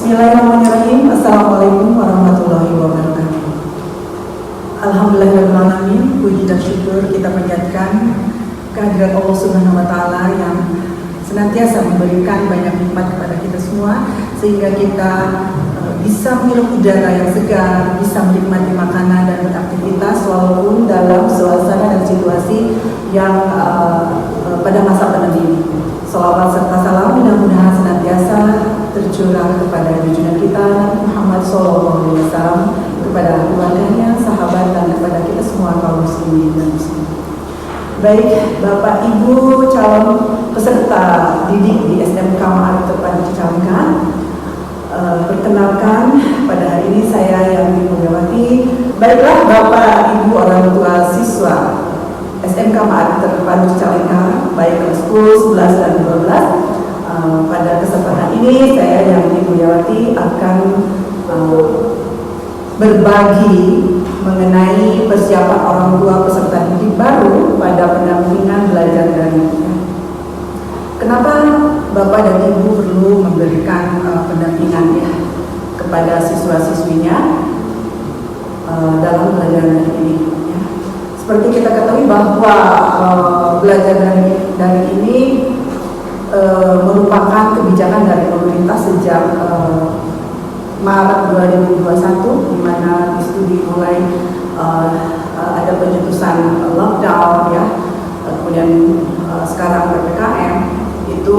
Bismillahirrahmanirrahim. Assalamualaikum warahmatullahi wabarakatuh. Alhamdulillahirrahmanirrahim. Puji dan syukur kita panjatkan kehadirat Allah Subhanahu wa Ta'ala yang senantiasa memberikan banyak nikmat kepada kita semua, sehingga kita bisa menghirup udara yang segar, bisa menikmati makanan dan beraktivitas walaupun dalam suasana dan situasi yang pada masa pandemi ini. Salawat serta salam mudah-mudahan senantiasa tercurah kepada junjungan kita Nabi Muhammad SAW, kepada keluarganya, sahabat, dan kepada kita semua kaum muslimin dan muslimat. Baik, Bapak Ibu calon peserta didik di SMK Ma'arif Terpadu Cicalengka, perkenalkan pada hari ini saya yang Mulyawati. Baiklah Bapak Ibu orang tua siswa SMK Ma'arif Terpadu Cicalengka, baik kelas 10, 11, dan 12. Pada kesempatan ini saya yang Mulyawati akan berbagi mengenai persiapan orang tua peserta didik baru pada pendampingan belajar daring. Kenapa Bapak dan Ibu perlu memberikan pendampingan kepada siswa-siswinya dalam belajar daring ini? Seperti kita ketahui bahwa belajar daring ini merupakan kebijakan dari pemerintah sejak Maret 2021, di mana studi mulai ada penyetusan lockdown kemudian sekarang PPKM itu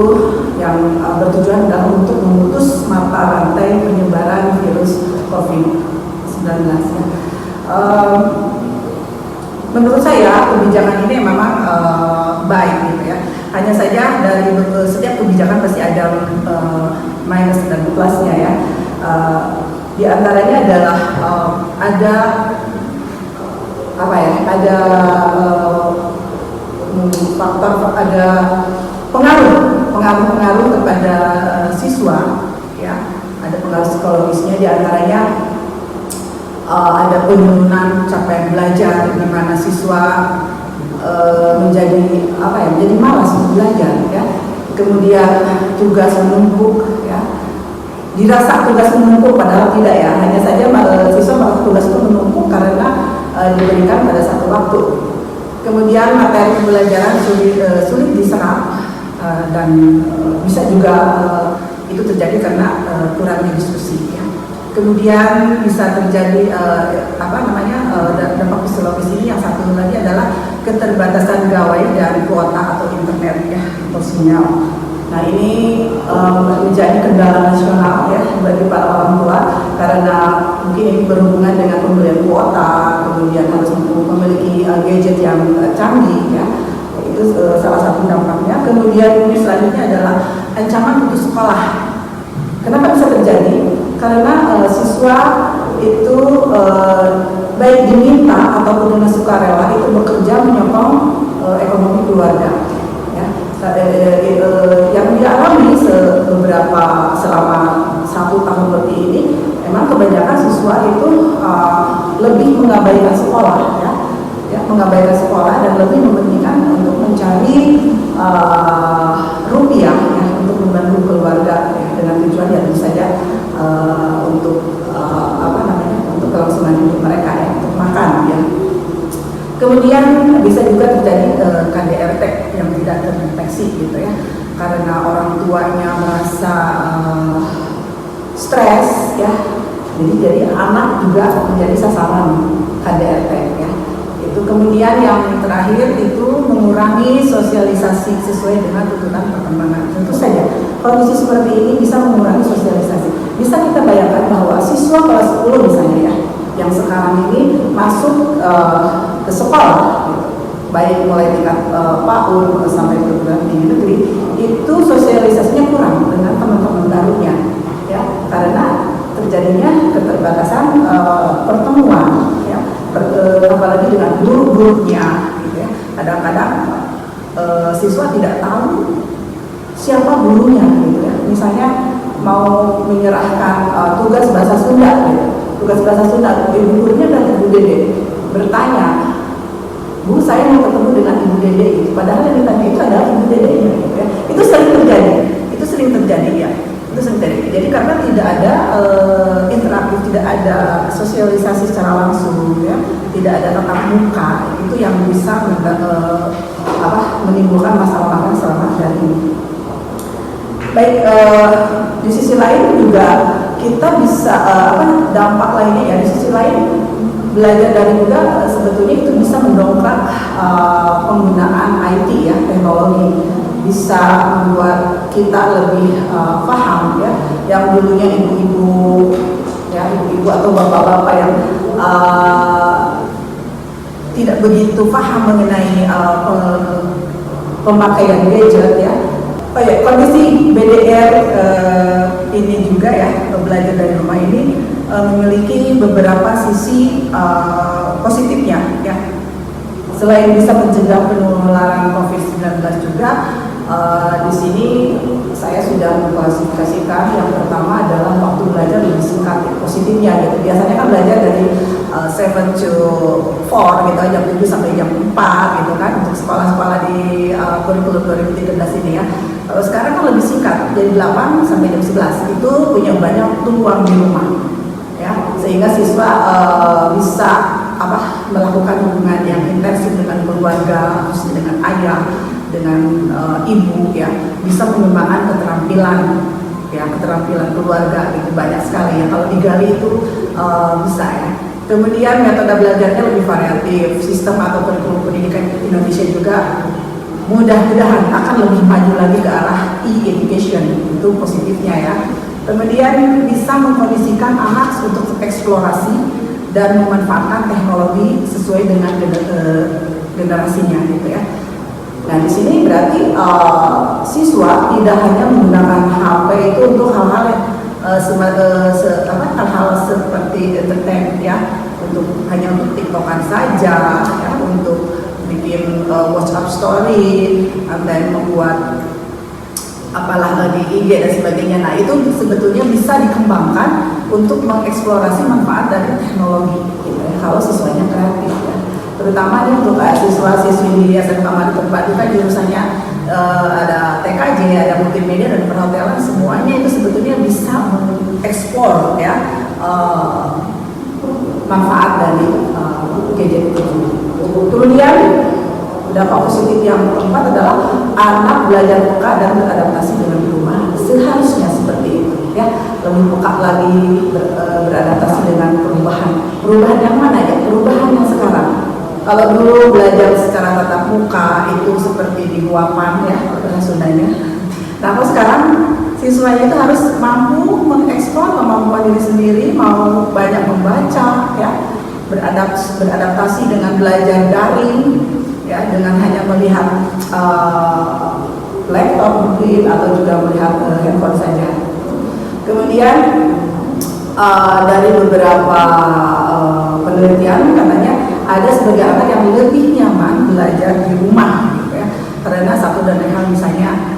yang bertujuan adalah untuk memutus mata rantai penyebaran virus COVID-19 Menurut saya kebijakan ini memang baik gitu ya. Hanya saja dari setiap kebijakan pasti ada minus dan plusnya ya. Di antaranya adalah ada faktor, ada pengaruh kepada siswa ya. Ada pengaruh psikologisnya, di antaranya ada penurunan capaian belajar, di mana siswa menjadi malas untuk belajar ya. Kemudian tugas menumpuk ya. Dirasa tugas menumpuk padahal tidak ya. Hanya saja siswa merasa tugas itu menumpuk karena diberikan pada satu waktu. Kemudian materi pembelajaran sulit diserap dan bisa juga itu terjadi karena kurangnya diskusi ya. Kemudian bisa terjadi dampak psikologis ini. Yang satu lagi adalah keterbatasan gawai dan kuota atau internet ya, atau sinyal. Nah ini menjadi kendala nasional ya bagi para orang tua, karena mungkin ini berhubungan dengan pembelian kuota, kemudian harus memiliki gadget yang canggih ya. Itu salah satu dampaknya. Kemudian selanjutnya adalah ancaman putus sekolah. Kenapa bisa terjadi? Karena siswa itu baik diminta ataupun dengan sukarela itu bekerja menyokong ekonomi keluarga. Ya. Yang dialami selama 1 tahun lebih ini, memang kebanyakan siswa itu lebih mengabaikan sekolah, ya, mengabaikan sekolah dan lebih mementingkan untuk mencari rupiah ya, untuk membantu keluarga ya, dengan tujuan ya tentu saja untuk kelangsungan hidup mereka ya, untuk makan ya. Kemudian bisa juga terjadi KDRT yang tidak terdeteksi gitu ya, karena orang tuanya merasa stres ya, jadi anak juga menjadi sasaran KDRT ya. Itu kemudian yang terakhir itu mengurangi sosialisasi sesuai dengan tuntutan perkembangan. Tentu saja kondisi seperti ini bisa mengurangi sosialisasi. Bisa kita bayangkan bahwa siswa kelas 10 misalnya ya, yang sekarang ini masuk ke sekolah gitu, baik mulai tingkat PAUD sampai perguruan tinggi negeri, itu sosialisasinya kurang dengan teman-teman barunya ya, karena terjadinya keterbatasan pertemuan ya, apalagi dengan guru-gurunya gitu ya. Kadang-kadang siswa tidak tahu siapa gurunya gitu ya. Misalnya mau menyerahkan tugas bahasa Sunda gitu. Tugas bahasa Sunda, ibu gurunya dan ibu dede bertanya, Bu, saya mau ketemu dengan ibu dede gitu. Padahal yang ditanya itu adalah ibu dedenya gitu ya. Itu sering terjadi ya. Itu sering terjadi. Jadi karena tidak ada sosialisasi secara langsung, ya, tidak ada tatap muka, itu yang bisa menimbulkan masalah-masalah selama hari ini. Baik, di sisi lain juga kita bisa dampak lainnya ya, di sisi lain belajar dari muda sebetulnya itu bisa mendongkrak penggunaan IT ya, teknologi, bisa membuat kita lebih paham ya, yang dulunya ibu-ibu atau bapak-bapak yang tidak begitu paham mengenai pemakaian gadget ya. Oh ya, kondisi BDR ini juga ya, belajar dari rumah ini memiliki beberapa sisi positifnya ya. Selain bisa mencegah penularan COVID-19 juga, di sini saya sudah mengklasifikasikan yang pertama adalah waktu belajar lebih singkat, positifnya gitu. Biasanya kan belajar dari 7 to 4 gitu, jam 7 sampai jam 4 gitu kan, untuk sekolah-sekolah di kurikulum 2013 ini ya. Kalau sekarang kan lebih singkat, dari 8 sampai jam 11, itu punya banyak waktu luang di rumah ya, sehingga siswa bisa melakukan hubungan yang intensif dengan keluarga, khususnya dengan ayah, dengan ibu ya, bisa mengembangkan keterampilan keluarga gitu, banyak sekali ya, kalau digali itu bisa ya. Kemudian metode belajarnya lebih variatif, sistem atau kurikulum pendidikan Indonesia juga mudah-mudahan akan lebih maju lagi ke arah e-education, itu positifnya ya. Kemudian bisa mengkondisikan anak untuk eksplorasi dan memanfaatkan teknologi sesuai dengan generasinya gitu ya. Nah di sini berarti siswa tidak hanya menggunakan HP itu untuk hal-hal hal-hal seperti entertain ya, hanya untuk TikTokan saja ya, untuk bikin WhatsApp story, dan membuat apalah lagi IG dan sebagainya. Nah itu sebetulnya bisa dikembangkan untuk mengeksplorasi manfaat dari teknologi gitu ya, kalau siswanya kreatif ya. Terutama nih untuk siswa-siswi di SMK Mari Terpadu kan jurusannya ada TKJ, ada multimedia dan perhotelan, semuanya itu sebetulnya bisa mengeksplor ya manfaat dari gadget itu. Kemudian dampak positif yang keempat adalah anak belajar peka dan beradaptasi dengan perubahan. Seharusnya seperti itu ya, lebih peka lagi beradaptasi dengan perubahan. Perubahan yang mana ya? Perubahan yang sekarang. Kalau dulu belajar secara tatap muka itu seperti di Guapan ya, bahasa Sundanya. Nah, kalau sekarang siswanya itu harus mampu mengeksplor kemampuan diri sendiri, mau banyak membaca ya, beradaptasi dengan belajar daring ya, dengan hanya melihat laptop mungkin atau juga melihat handphone saja. Kemudian dari beberapa penelitian katanya ada sebagai anak yang lebih nyaman belajar di rumah gitu ya, karena satu dan lain hal misalnya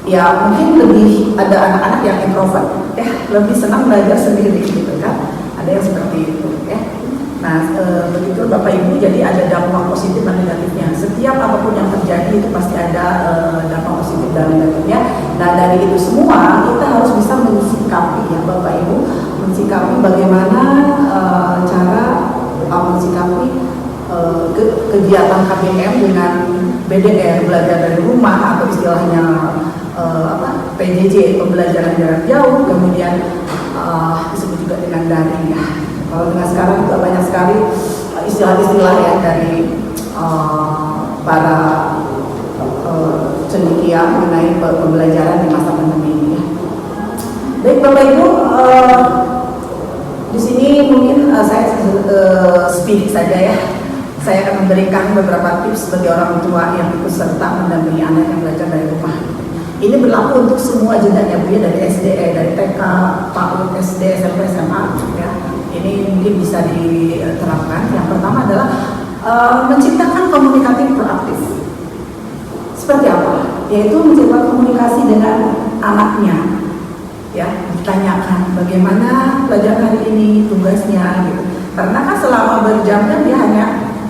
ya, mungkin lebih ada anak-anak yang introvert ya, lebih senang belajar sendiri gitu kan, ada yang seperti itu ya. Nah begitu Bapak Ibu, jadi ada dampak positif dan negatifnya. Setiap apapun yang terjadi itu pasti ada dampak positif dan negatifnya. Nah dari itu semua kita harus bisa mensikapi ya Bapak Ibu, mensikapi bagaimana cara mensikapi kegiatan KBM dengan BDR, belajar dari rumah, atau istilahnya PJJ, pembelajaran jarak jauh, kemudian disebut juga dengan daring ya. Kalau dengan sekarang juga banyak sekali istilah-istilah ya dari para cendekia mengenai pembelajaran di masa pandemi ini ya. Baik Bapak Ibu, di sini mungkin saya speed saja ya. Saya akan memberikan beberapa tips bagi orang tua yang ikut serta mendampingi anak yang belajar dari rumah. Ini berlaku untuk semua jenjang ya, dari SD, dari TK, PAUD, SD, SMP, SMA ya. Ini mungkin bisa diterapkan. Yang pertama adalah menciptakan komunikatif proaktif. Seperti apa? Yaitu menciptakan komunikasi dengan anaknya ya, ditanyakan bagaimana pelajaran hari ini, tugasnya gitu. Karena kan selama berjam-jam dia hanya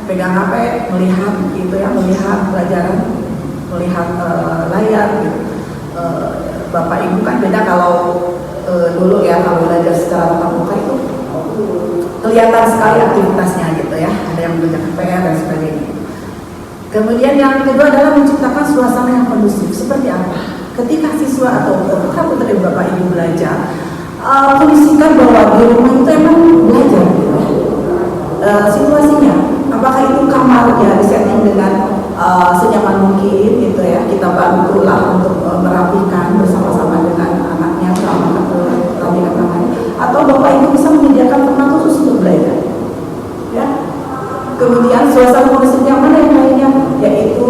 pegang HP, melihat gitu ya, melihat pelajaran, melihat layar gitu. Bapak Ibu kan beda kalau dulu ya, kalau belajar secara tatap muka itu kelihatan sekali aktivitasnya gitu ya, ada yang mengerjakan PR dan sebagainya. Kemudian yang kedua adalah menciptakan suasana yang kondusif. Seperti apa? Ketika siswa atau putra putri Bapak Ibu belajar, kondisikan bahwa di rumah itu emang belajar gitu. Situasinya, apakah itu kamarnya disetting dengan senyaman mungkin gitu ya, kita bantulah untuk merapikan bersama-sama dengan anaknya, merapikan kamarnya, atau Bapak Ibu bisa menyediakan tempat khusus untuk belajar ya. Kemudian suasana kondusif yang mana yang lainnya, yaitu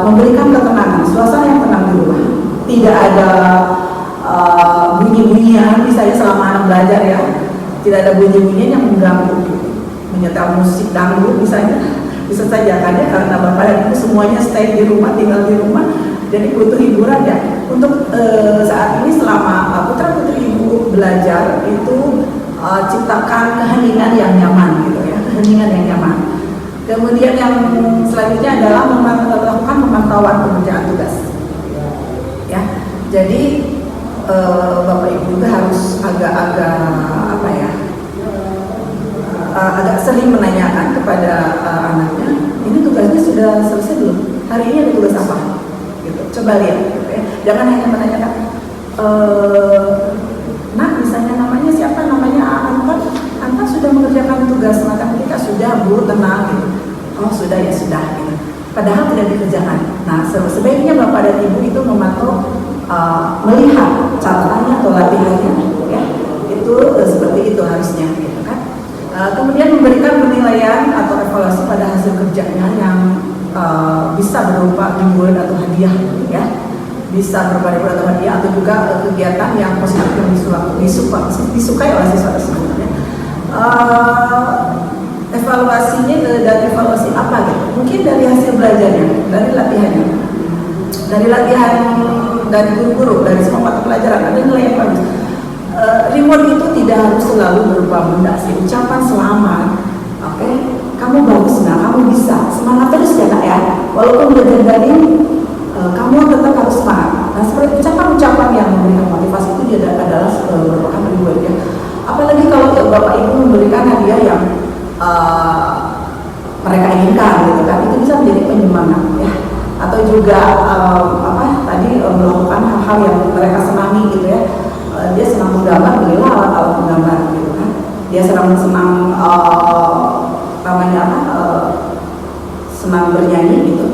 memberikan ketenangan, suasana yang tenang di rumah, tidak ada bunyi-bunyian misalnya selama anak belajar ya, tidak ada bunyi-bunyian yang mengganggu, menyetel musik dangdut misalnya, bisa saja kan ya, karena Bapak dan Ibu semuanya stay di rumah, tinggal di rumah, jadi butuh hiburan ya. Untuk saat ini selama putra putri Ibu belajar itu ciptakan keheningan yang nyaman gitu ya, keheningan yang nyaman. Kemudian yang selanjutnya adalah melakukan pemantauan pengerjaan tugas ya. Jadi Bapak Ibu juga harus agak-agak apa ya, agak sering menanyakan kepada anaknya, ini tugasnya sudah selesai belum? Hari ini ada tugas apa? Gitu. Coba lihat gitu ya. Jangan hanya menanyakan nah misalnya namanya siapa, namanya Anta sudah mengerjakan tugas matematika, sudah Bu, tenang gitu. Oh sudah ya sudah gitu. Padahal tidak dikerjakan. Nah sebaiknya Bapak dan Ibu itu memantau, melihat catatannya atau latihannya ya. Itu seperti itu harusnya gitu kan. Kemudian memberikan penilaian atau evaluasi pada hasil kerjanya yang bisa berupa reward atau hadiah ya. Bisa berupa reward atau hadiah, atau juga kegiatan yang positif yang disukai oleh siswa tersebut ya. Evaluasinya dari evaluasi apa gitu? Mungkin dari hasil belajarnya, dari latihannya, dari guru-guru, dari semua mata pelajaran ada nilai yang bagus. Reward itu tidak harus selalu berupa benda sih, ucapan selamat, oke? Kamu bagus, nah kamu bisa, semangat terus ya nak ya. Walaupun udah gagalin, kamu tetap harus semangat. Nah seperti ucapan-ucapan yang memberikan motivasi itu dia adalah merupakan reward ya. Apalagi kalau Bapak Ibu memberikan hadiah yang mereka inginkan gitu kan, itu bisa menjadi penyemangat ya. Atau juga melakukan hal-hal yang mereka senangi gitu ya. Dia senang menggambar, belilah alat-alat menggambar gitu kan. Dia senang senang bernyanyi gitu,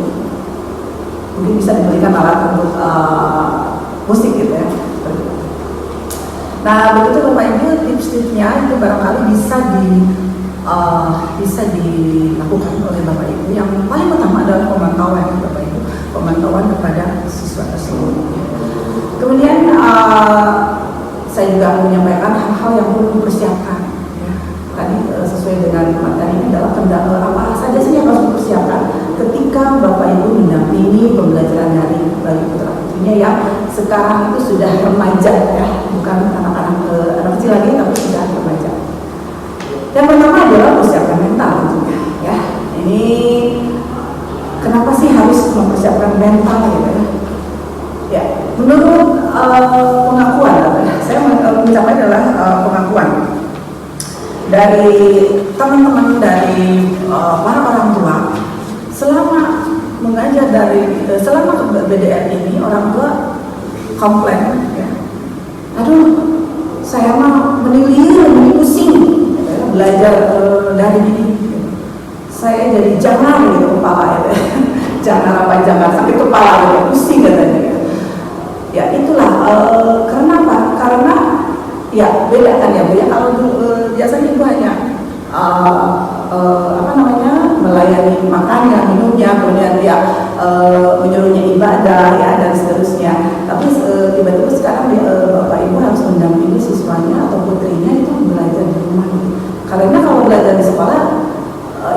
mungkin bisa diberikan alat untuk musik gitu ya. Nah begitu Bapak Ibu, tips-tipsnya itu barangkali bisa dilakukan oleh Bapak Ibu. Yang paling utama adalah pemantauan Bapak Ibu, pemantauan kepada siswa tersebut. Kemudian saya juga menyampaikan hal-hal yang perlu dipersiapkan ya. Tadi sesuai dengan materi ini adalah apa saja sih yang harus dipersiapkan ketika Bapak Ibu mendampingi pembelajaran daring bagi putra putrinya yang sekarang itu sudah remaja ya, bukan anak-anak kecil lagi tapi sudah remaja. Yang pertama adalah persiapan mental tentunya ya. Ini kenapa sih harus mempersiapkan mental gitu ya? Ya, menurut pengakuan, saya mencapai adalah pengakuan dari teman-teman dari para orang tua selama mengajar selama BDR ini, orang tua komplain ya, aduh saya mah menilir, pusing ya, belajar dari ini, saya jadi jangan gitu kepala ya. Jangan sampai kepala gitu, pusing katanya gitu. Ya itulah kenapa? Karena ya beda kan ya Bu ya. Kalau biasanya Ibu hanya melayani makannya, minumnya, kemudian dia menyuruhnya ibadah ya dan seterusnya. Tapi tiba-tiba sekarang Bapak Ibu harus mendampingi siswanya atau putrinya itu belajar di rumah. Karena kalau belajar di sekolah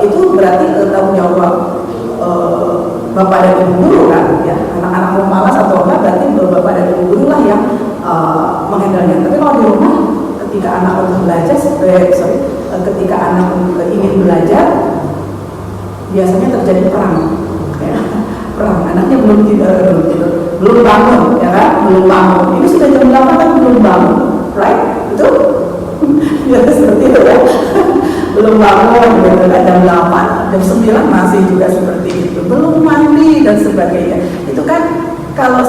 itu berarti tanggung jawab Bapak dan Ibu guru kan ya. Anak-anak mau malas atau enggak berarti Bapak dan Ibu guru lah yang menghandlenya. Tapi kalau di rumah ketika anak untuk belajar, ketika anak ingin belajar biasanya terjadi perang ya. Perang, anaknya belum bangun ya kan, belum bangun. Ini sudah jam 8 tapi belum bangun, right? Itu seperti itu ya. Belum bangun gitu kan, jam 8, jam 9 masih juga seperti itu, belum mandi dan sebagainya. Itu kan kalau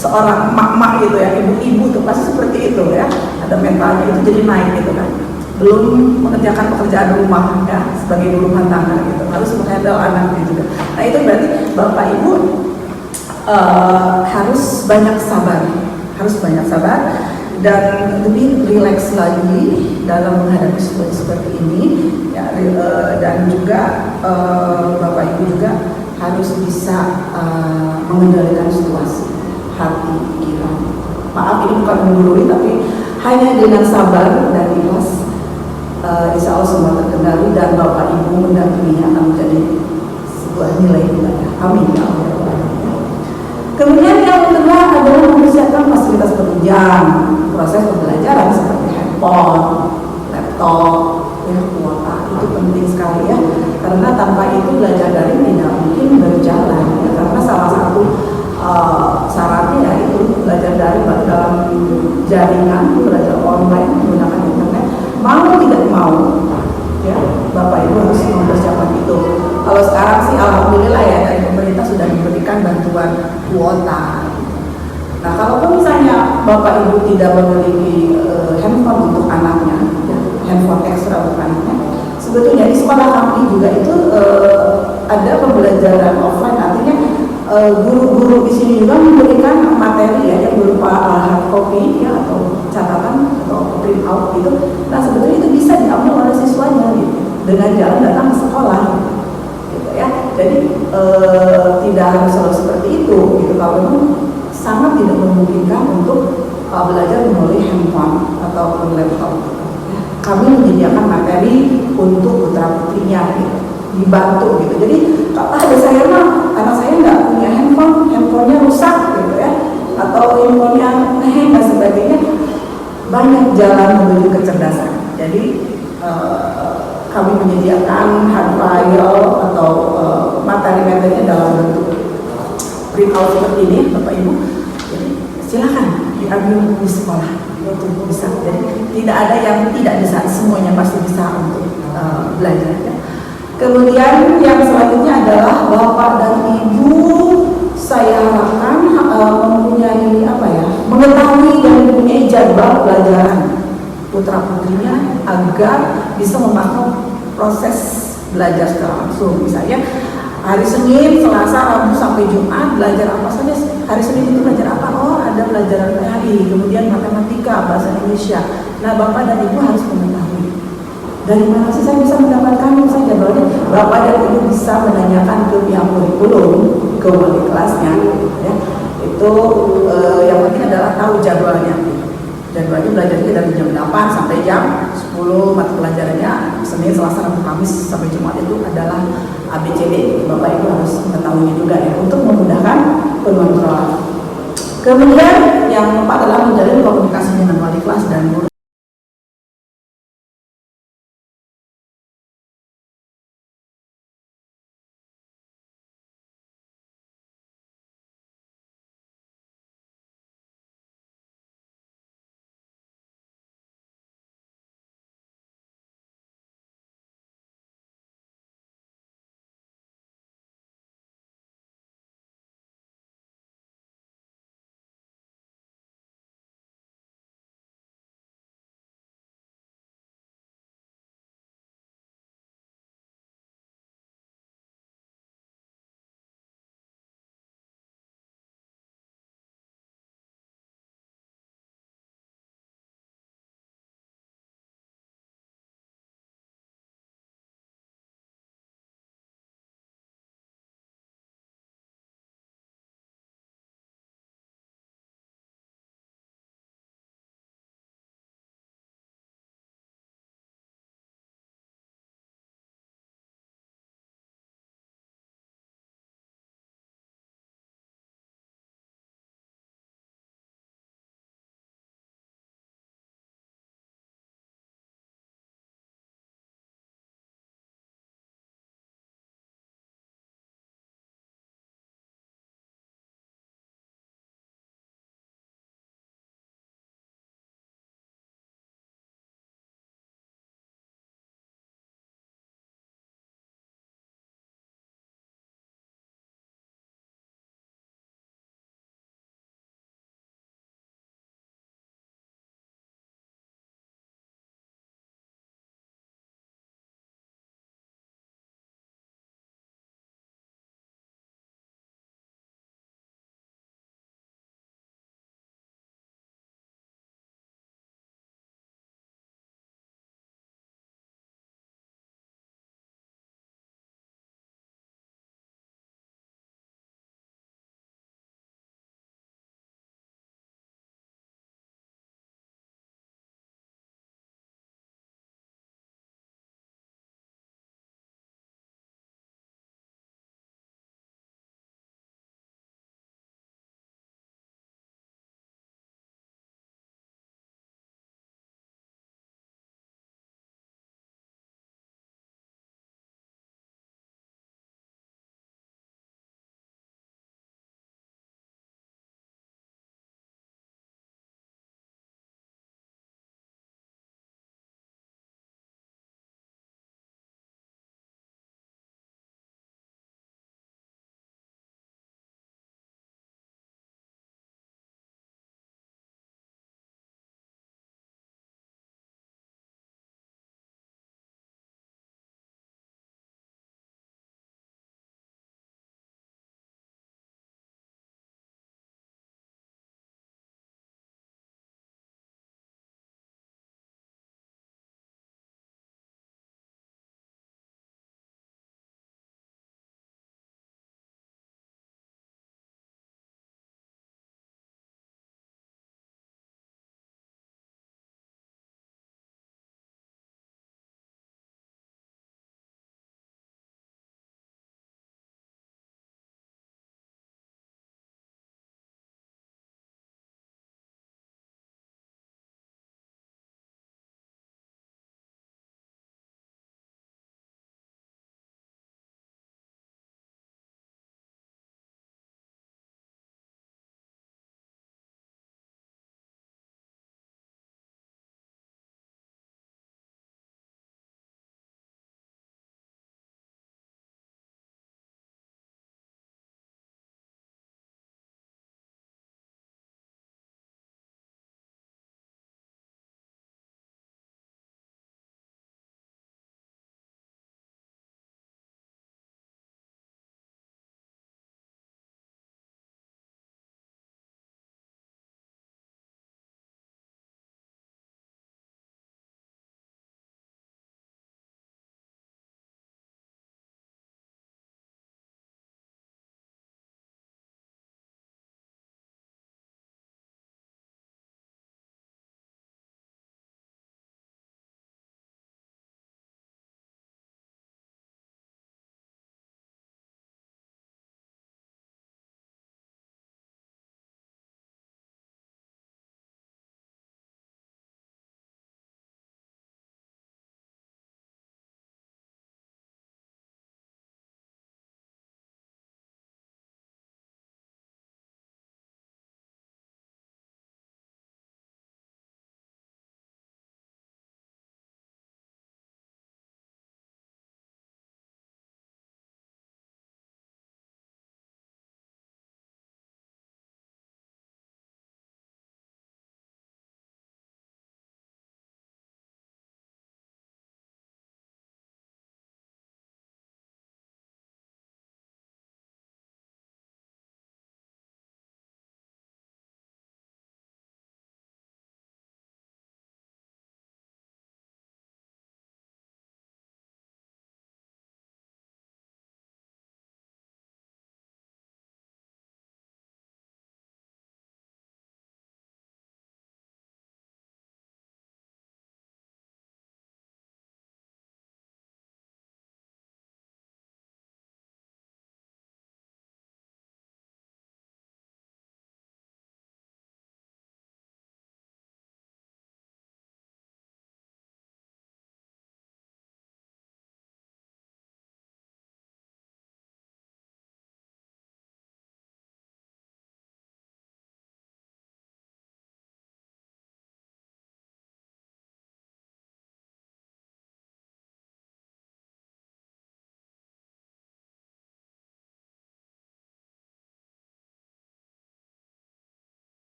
seorang mak-mak gitu ya, ibu-ibu tuh pasti seperti itu ya, ada mentalnya itu jadi naik gitu kan. Belum mengerjakan pekerjaan rumah ya, sebagai ibu rumah tangga gitu, harus menghandle anaknya juga. Nah itu berarti bapak ibu harus banyak sabar, dan lebih rileks lagi dalam menghadapi situasi seperti ini ya, dan juga bapak ibu juga harus bisa mengendalikan situasi hati pikiran. Maaf ini bukan menggurui, tapi hanya dengan sabar dan ikhlas insya Allah semua terkendali dan bapak ibu mendampinginya akan menjadi sebuah nilai ibadah. Amin ya Allah. Kemudian yang kedua adalah mempersiapkan fasilitas penunjang proses pembelajaran seperti handphone, laptop, ya, kuota. Itu penting sekali ya, karena tanpa itu belajar daring tidak mungkin berjalan ya, karena salah satu syaratnya ya itu belajar daring dalam jaringan, belajar online menggunakan internet, mau tidak mau ya bapak ibu harus mempersiapkan itu. Kalau sekarang sih alhamdulillah ya dari pemerintah sudah diberikan bantuan kuota. Nah kalau misalnya bapak ibu tidak memiliki handphone untuk anaknya ya, handphone ekstra untuk anaknya, sebetulnya di sekolah kami juga itu ada pembelajaran offline, artinya guru-guru di sini juga memberikan materi ya yang berupa hard copy ya, atau catatan atau print out gitu. Nah sebetulnya itu bisa diambil oleh siswanya gitu, dengan jalan datang ke sekolah gitu ya. Jadi tidak harus selalu seperti itu gitu, kalau memang sangat tidak memungkinkan untuk belajar melalui handphone atau laptop gitu. Kami menyediakan materi untuk putra putrinya gitu, dibantu gitu. Jadi kalau ada saya mah anak saya nggak punya handphonenya rusak gitu ya, atau handphonenya ngeheng dan sebagainya, banyak jalan menuju kecerdasan. Jadi kami menyediakan hard file atau materi-materinya dalam bentuk print out seperti ini, Bapak Ibu. Jadi silakan diambil di sekolah, itu bisa. Jadi tidak ada yang tidak bisa, semuanya pasti bisa untuk belajar. Ya. Kemudian yang selanjutnya adalah bapak dan ibu saya harapkan mempunyai mengetahui dan mempunyai jadwal pelajaran putra putrinya agar bisa memantau proses belajar secara langsung. Misalnya hari Senin, Selasa, Rabu sampai Jumat belajar apa saja. Hari Senin itu belajar apa? Oh ada pelajaran PHI, kemudian matematika, bahasa Indonesia. Nah bapak dan ibu harus mengetahui. Dari mana sih saya bisa mendapatkan misalnya jadwalnya? Bapak dan ibu bisa menanyakan ke pihak kurikulum, ke wali kelasnya, ya. Itu yang penting adalah tahu jadwalnya. Jadwalnya belajarnya dari jam 8 sampai jam 10, mata pelajarannya Senin, Selasa, Rabu, Kamis sampai Jumat itu adalah ABCD. Bapak ibu harus mengetahui juga ya untuk memudahkan pengontrolan. Kemudian yang keempat adalah menjalin komunikasi dengan wali kelas dan guru